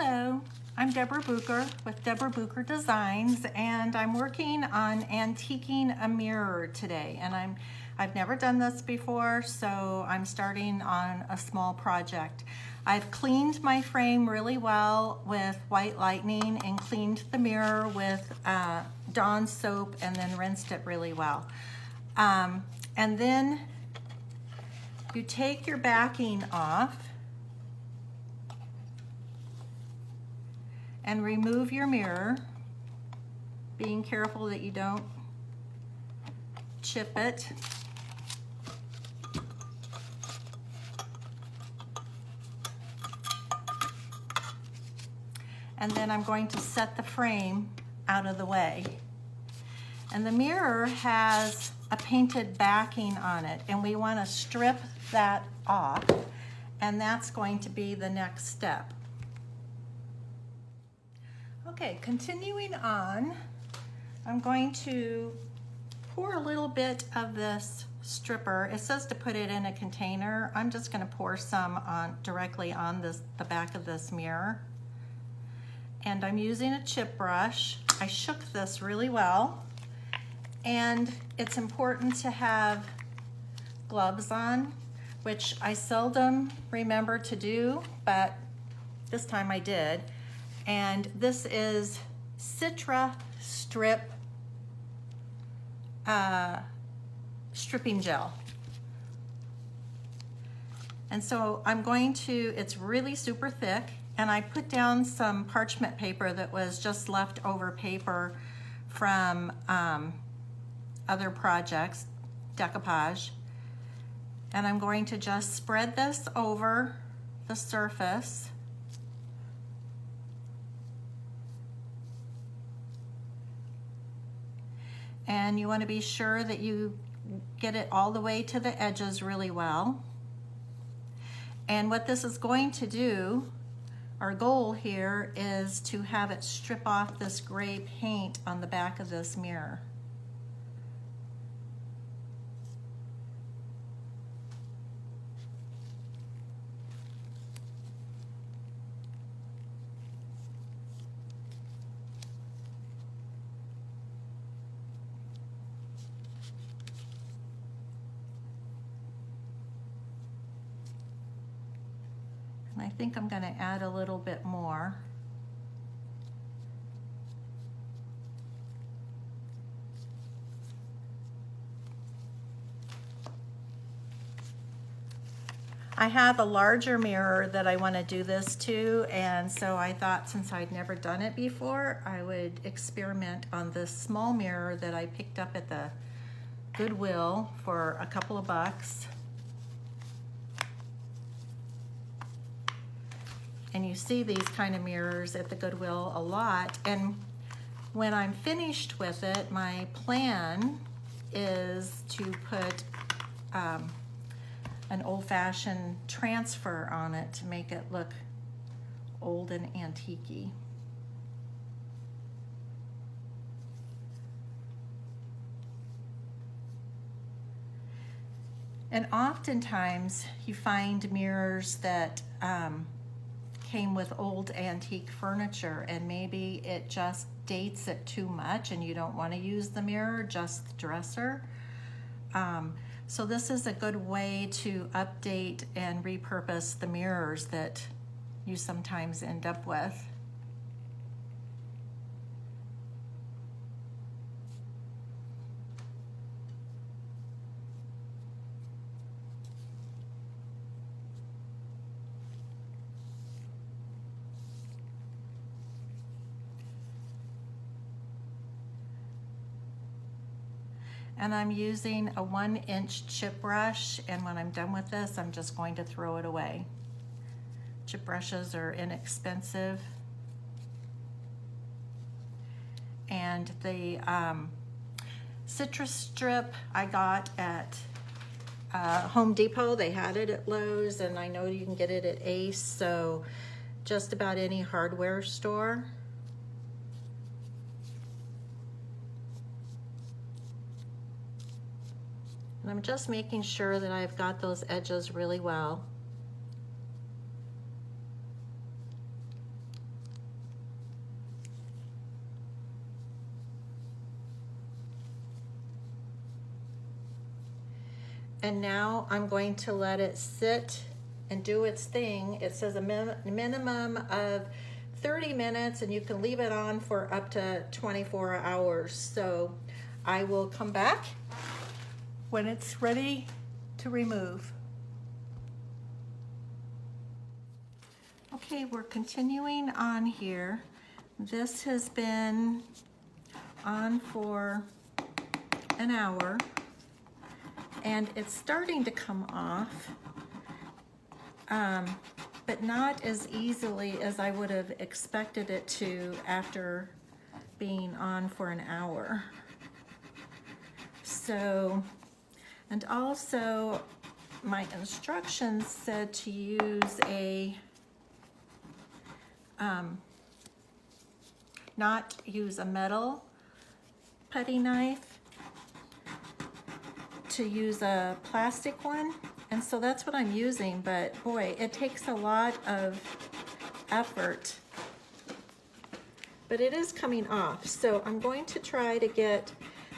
Hello, I'm Deborah Bucher with Deborah Bucher Designs, and I'm working on antiquing a mirror today. And I've never done this before, so I'm starting on a small project. I've cleaned my frame really well with white lightning and cleaned the mirror with Dawn soap and then rinsed it really well. And then you take your backing off and remove your mirror, being careful that you don't chip it. And then I'm going to set the frame out of the way. And the mirror has a painted backing on it, and we want to strip that off, and that's going to be the next step. Okay, continuing on, I'm going to pour a little bit of this stripper. It says to put it in a container. I'm just going to pour some directly on the back of this mirror. And I'm using a chip brush. I shook this really well. And it's important to have gloves on, which I seldom remember to do, but this time I did. And this is Citra Strip stripping gel. And so I'm going to, it's really super thick, and I put down some parchment paper that was just leftover paper from other projects, decoupage. And I'm going to just spread this over the surface. And you want to be sure that you get it all the way to the edges really well. And what this is going to do, our goal here, is to have it strip off this gray paint on the back of this mirror. I think I'm going to add a little bit more. I have a larger mirror that I want to do this to, and so I thought, since I'd never done it before, I would experiment on this small mirror that I picked up at the Goodwill for a couple of bucks. And you see these kind of mirrors at the Goodwill a lot. And when I'm finished with it, my plan is to put an old-fashioned transfer on it to make it look old and antique-y. And oftentimes you find mirrors that came with old antique furniture, and maybe it just dates it too much and you don't want to use the mirror, just the dresser. So this is a good way to update and repurpose the mirrors that you sometimes end up with. And I'm using a 1-inch chip brush, and when I'm done with this, I'm just going to throw it away. Chip brushes are inexpensive. And the citrus strip I got at Home Depot. They had it at Lowe's, and I know you can get it at Ace, so just about any hardware store. And I'm just making sure that I've got those edges really well. And now I'm going to let it sit and do its thing. It says a minimum of 30 minutes, and you can leave it on for up to 24 hours. So I will come back when it's ready to remove. Okay, we're continuing on here. This has been on for an hour, and it's starting to come off, but not as easily as I would have expected it to after being on for an hour. So, and also my instructions said to use a not use a metal putty knife, to use a plastic one. And so that's what I'm using, but boy, it takes a lot of effort. But it is coming off. So I'm going to try to get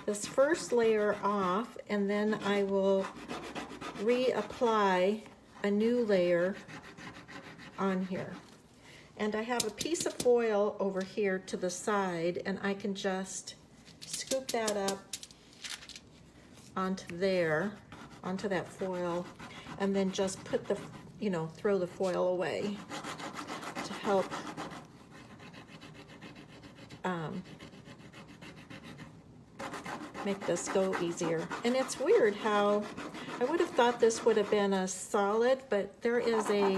this first layer off, and then I will reapply a new layer on here. And I have a piece of foil over here to the side, and I can just scoop that up onto there, onto that foil, and then just put the, throw the foil away to help make this go easier. And it's weird how I would have thought this would have been a solid, but there is a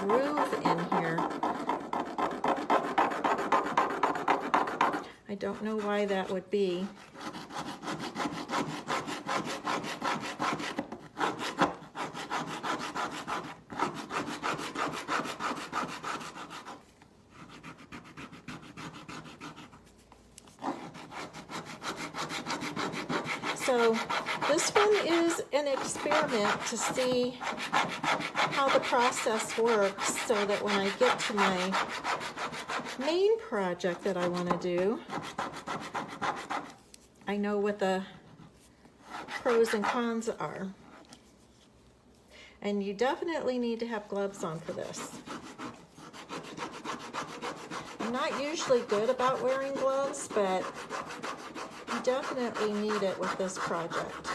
groove in here. I don't know why that would be. So this one is an experiment to see how the process works, so that when I get to my main project that I want to do, I know what the pros and cons are. And you definitely need to have gloves on for this. I'm not usually good about wearing gloves, but you definitely need it with this project.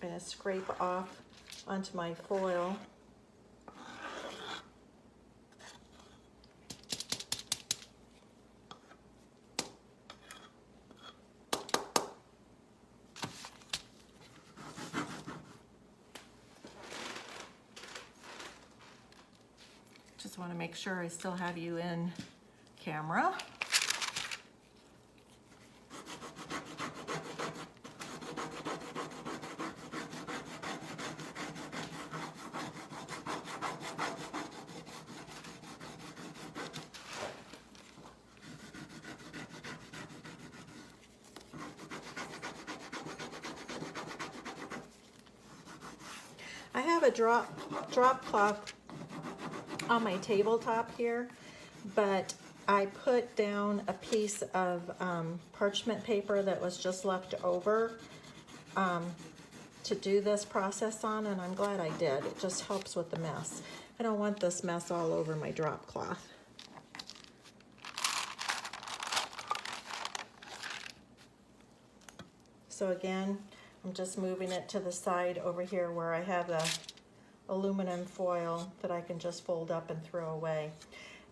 I'm going to scrape off onto my foil. Just want to make sure I still have you in camera. I have a drop cloth on my tabletop here, but I put down a piece of parchment paper that was just left over to do this process on, and I'm glad I did. It just helps with the mess. I don't want this mess all over my drop cloth. So again, I'm just moving it to the side over here where I have the aluminum foil that I can just fold up and throw away.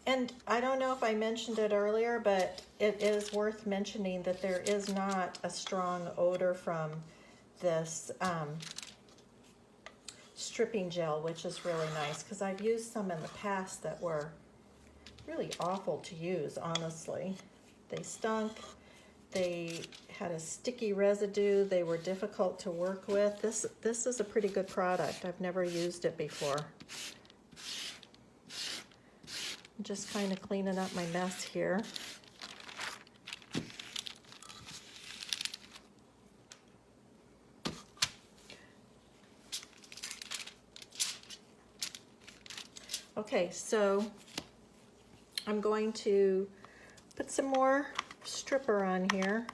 And I don't know if I mentioned it earlier, but it is worth mentioning that there is not a strong odor from this stripping gel, which is really nice, because I've used some in the past that were really awful to use, honestly. They stunk. They had a sticky residue. They were difficult to work with. This is a pretty good product. I've never used it before. I'm just kind of cleaning up my mess here. Okay, so I'm going to put some more stripper on here,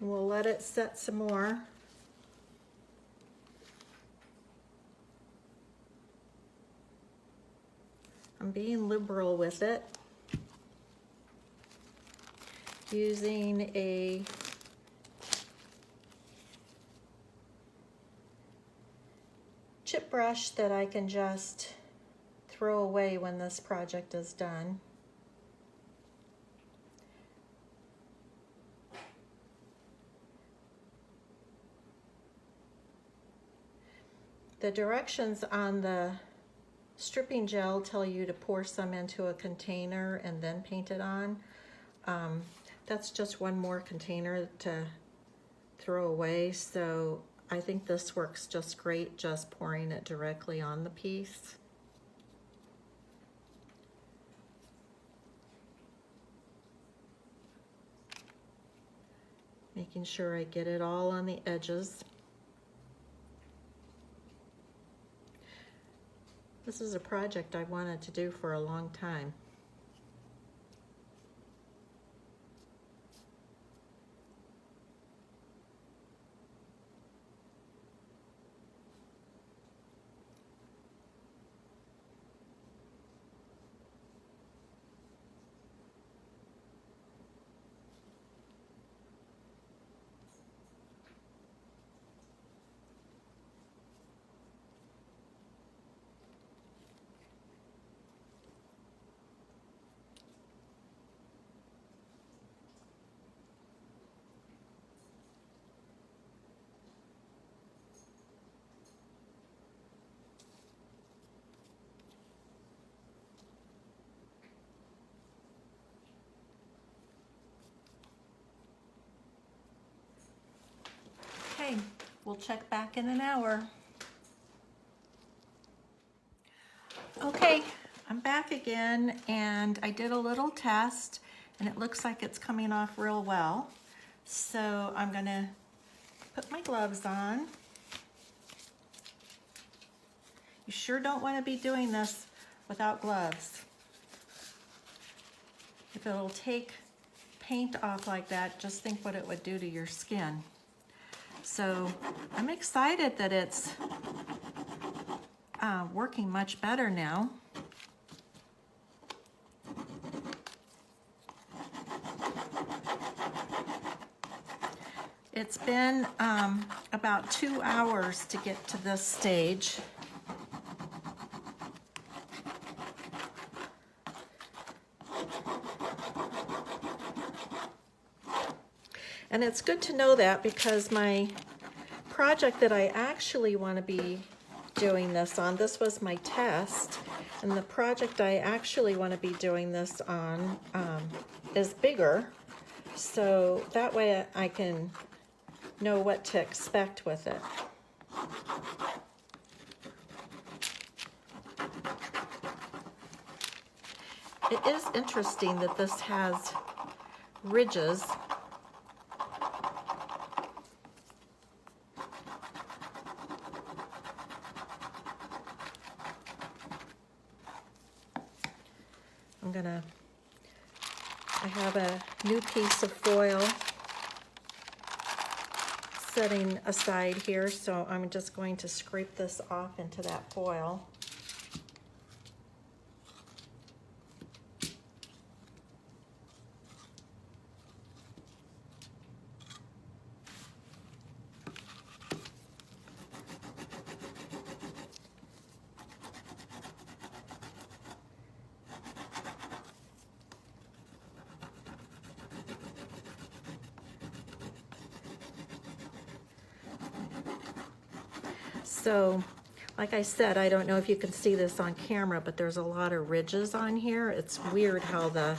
and we'll let it set some more. I'm being liberal with it, using a chip brush that I can just throw away when this project is done. The directions on the stripping gel tell you to pour some into a container and then paint it on. That's just one more container to throw away, so I think this works just great, just pouring it directly on the piece. Making sure I get it all on the edges. This is a project I wanted to do for a long time. Okay, we'll check back in an hour. Okay, I'm back again, and I did a little test, and it looks like it's coming off real well. So I'm gonna put my gloves on. You sure don't want to be doing this without gloves. If it'll take paint off like that, just think what it would do to your skin. So I'm excited that it's working much better now. It's been about 2 hours to get to this stage. And it's good to know that, because my project that I actually want to be doing this on, this was my test, and the project I actually want to be doing this on is bigger, so that way I can know what to expect with it. It is interesting that this has ridges. I have a new piece of foil setting aside here, so I'm just going to scrape this off into that foil. So, like I said, I don't know if you can see this on camera, but there's a lot of ridges on here. It's weird how the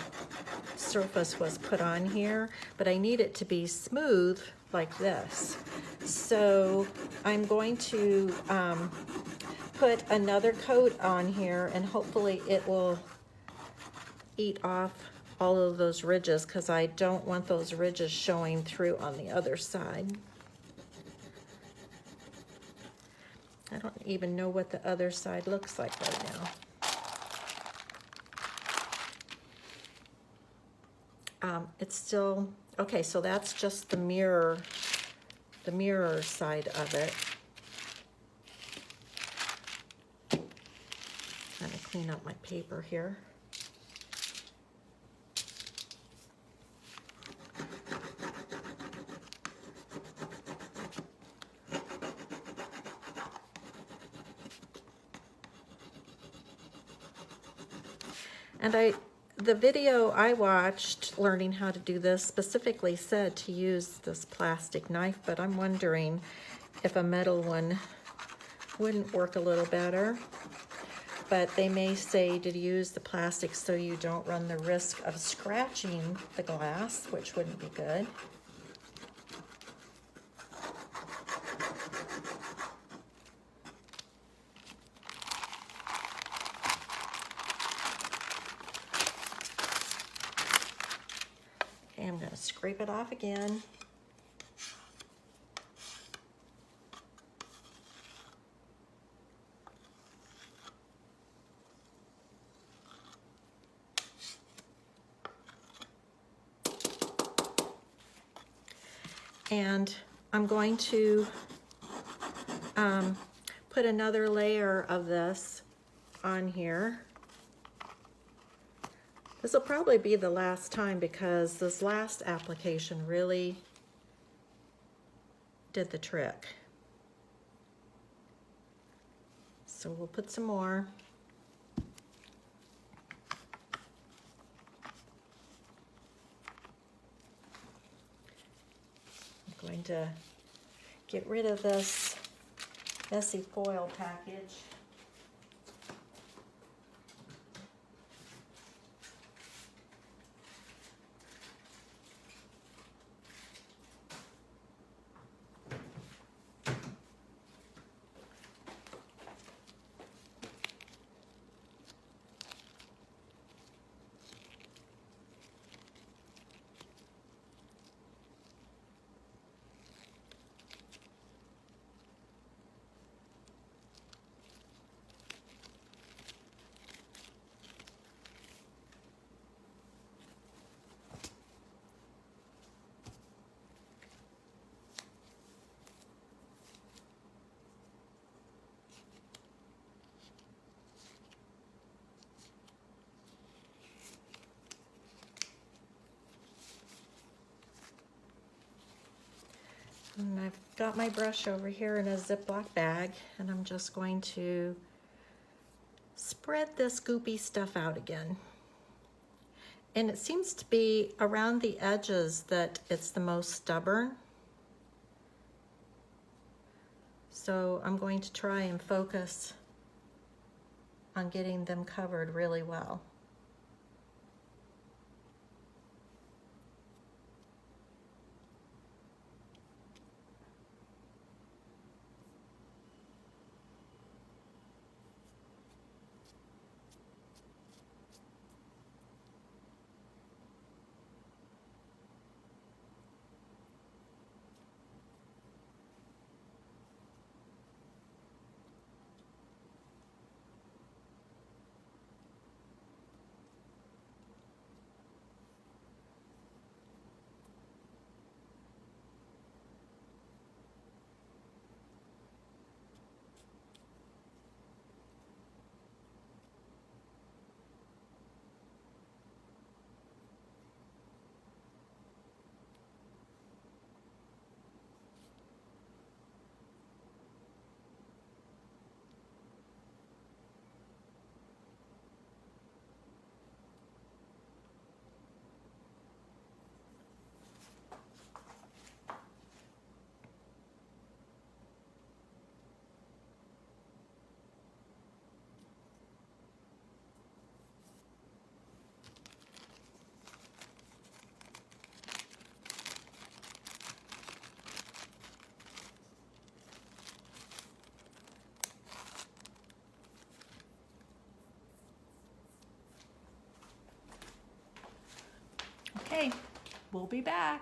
surface was put on here, but I need it to be smooth like this. So I'm going to put another coat on here, and hopefully it will eat off all of those ridges, because I don't want those ridges showing through on the other side. I don't even know what the other side looks like right now. It's still, okay, so that's just the mirror side of it. Let me clean up my paper here. And the video I watched learning how to do this specifically said to use this plastic knife, but I'm wondering if a metal one wouldn't work a little better. But they may say to use the plastic so you don't run the risk of scratching the glass, which wouldn't be good. I'm going to scrape it off again. And I'm going to put another layer of this on here. This will probably be the last time because this last application really did the trick. So we'll put some more. I'm going to get rid of this messy foil package. And I've got my brush over here in a Ziploc bag, and I'm just going to spread this goopy stuff out again. And it seems to be around the edges that it's the most stubborn. So I'm going to try and focus on getting them covered really well. Okay, we'll be back.